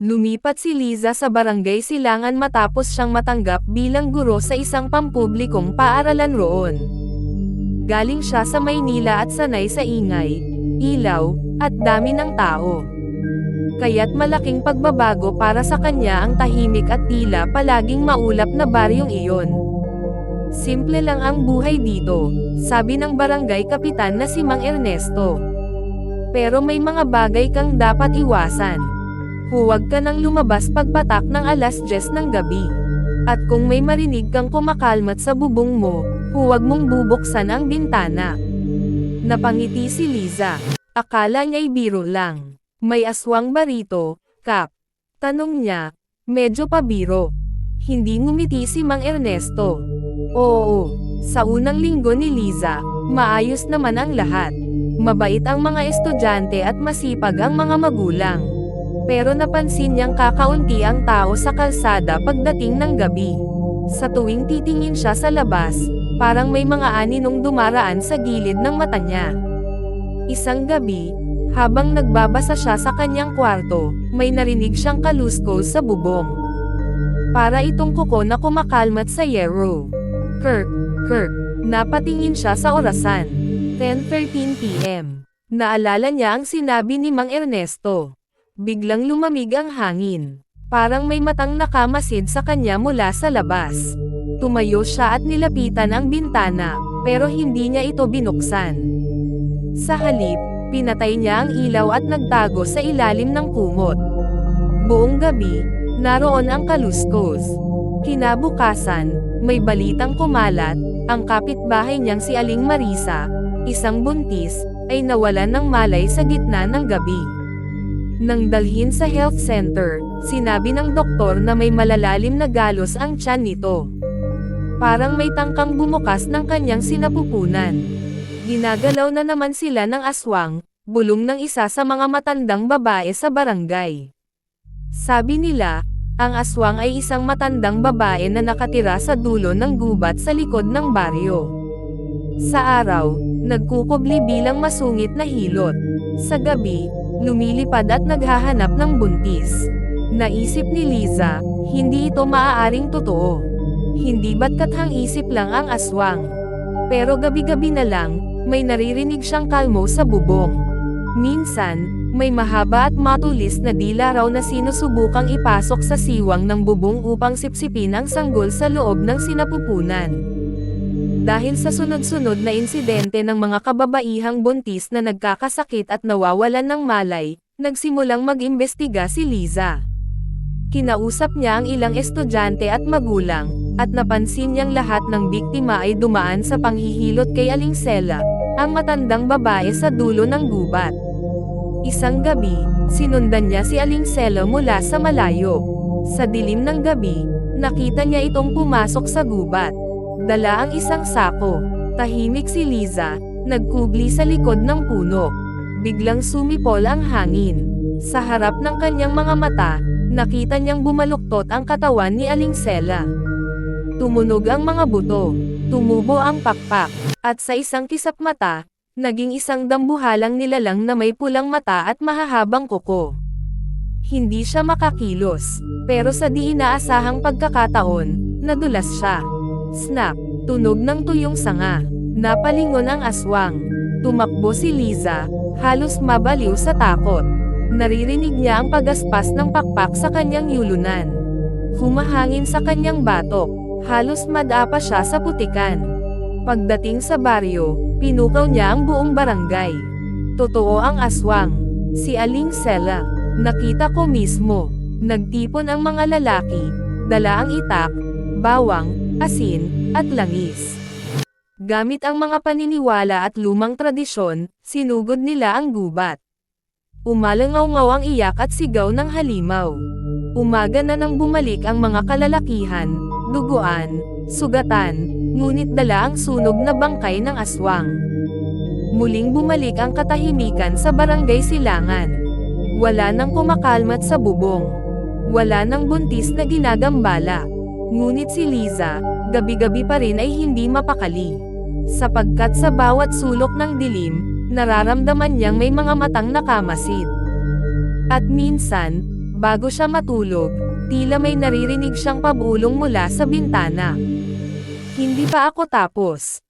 Lumipat si Liza sa Barangay Silangan matapos siyang matanggap bilang guro sa isang pampublikong paaralan roon. Galing siya sa Maynila at sanay sa ingay, ilaw, at dami ng tao. Kaya't malaking pagbabago para sa kanya ang tahimik at tila palaging maulap na baryong iyon. Simple lang ang buhay dito, sabi ng barangay kapitan na si Mang Ernesto. Pero may mga bagay kang dapat iwasan. Huwag ka nang lumabas pagpatak ng 10:00 ng gabi. At kung may marinig kang kumakalmat sa bubong mo, huwag mong bubuksan ang bintana. Napangiti si Liza. Akala niya'y biro lang. May aswang ba rito, Kap? Tanong niya, medyo pabiro. Hindi ngumiti si Mang Ernesto. Oo, sa unang linggo ni Liza, maayos naman ang lahat. Mabait ang mga estudyante at masipag ang mga magulang. Pero napansin niyang kakaunti ang tao sa kalsada pagdating ng gabi. Sa tuwing titingin siya sa labas, parang may mga aninong dumaraan sa gilid ng mata niya. Isang gabi, habang nagbabasa siya sa kanyang kwarto, may narinig siyang kaluskos sa bubong. Para itong kuko na kumakalmat sa yero. Kirk, napatingin siya sa orasan. 10:13 p.m. Naalala niya ang sinabi ni Mang Ernesto. Biglang lumamig ang hangin. Parang may matang nakamasid sa kanya mula sa labas. Tumayo siya at nilapitan ang bintana, pero hindi niya ito binuksan. Sa halip, pinatay niya ang ilaw at nagtago sa ilalim ng kumot. Buong gabi, naroon ang kaluskos. Kinabukasan, may balitang kumalat, ang kapitbahay niyang si Aling Marisa, isang buntis, ay nawalan ng malay sa gitna ng gabi. Nang dalhin sa health center, sinabi ng doktor na may malalalim na galos ang tiyan nito. Parang may tangkang bumukas ng kanyang sinapupunan. Ginagalaw na naman sila ng aswang, bulong ng isa sa mga matandang babae sa barangay. Sabi nila, ang aswang ay isang matandang babae na nakatira sa dulo ng gubat sa likod ng baryo. Sa araw, nagkukubli bilang masungit na hilot. Sa gabi, lumilipad at naghahanap ng buntis. Naisip ni Liza, hindi ito maaaring totoo. Hindi ba't kathang isip lang ang aswang. Pero gabi-gabi na lang, may naririnig siyang kalmo sa bubong. Minsan, may mahaba at matulis na dila raw na sinusubukang ipasok sa siwang ng bubong upang sipsipin ang sanggol sa loob ng sinapupunan. Dahil sa sunod-sunod na insidente ng mga kababaihang buntis na nagkakasakit at nawawalan ng malay, nagsimulang mag-imbestiga si Liza. Kinausap niya ang ilang estudyante at magulang, at napansin niyang lahat ng biktima ay dumaan sa panghihilot kay Aling Sela, ang matandang babae sa dulo ng gubat. Isang gabi, sinundan niya si Aling Sela mula sa malayo. Sa dilim ng gabi, nakita niya itong pumasok sa gubat. Dala ang isang sako. Tahimik si Liza, nagkubli sa likod ng puno. Biglang sumipol ang hangin. Sa harap ng kanyang mga mata, nakita niyang bumaluktot ang katawan ni Aling Sela. Tumunog ang mga buto. Tumubo ang pakpak. At sa isang kisap mata, naging isang dambuhalang nilalang na may pulang mata at mahahabang kuko. Hindi siya makakilos, pero sa di inaasahang pagkakataon, nadulas siya. Snap! Tunog ng tuyong sanga. Napalingon ang aswang. Tumakbo si Liza, halos mabaliw sa takot. Naririnig niya ang pagaspas ng pakpak sa kanyang yulunan. Humahangin sa kanyang batok. Halos madapa siya sa putikan. Pagdating sa baryo, pinukaw niya ang buong barangay. Totoo ang aswang. Si Aling Sela. Nakita ko mismo. Nagtipon ang mga lalaki. Dala ang itak, bawang, asin, at langis. Gamit ang mga paniniwala at lumang tradisyon, sinugod nila ang gubat. Umalangaw-ngaw ang iyak at sigaw ng halimaw. Umaga na nang bumalik ang mga kalalakihan, duguan, sugatan, ngunit dala ang sunog na bangkay ng aswang. Muling bumalik ang katahimikan sa Barangay Silangan. Wala nang kumakalmat sa bubong. Wala nang buntis na ginagambala. Ngunit si Liza, gabi-gabi pa rin ay hindi mapakali. Sapagkat sa bawat sulok ng dilim, nararamdaman niyang may mga matang nakamasid. At minsan, Bago siya matulog, tila may naririnig siyang pabulong mula sa bintana. Hindi pa ako tapos.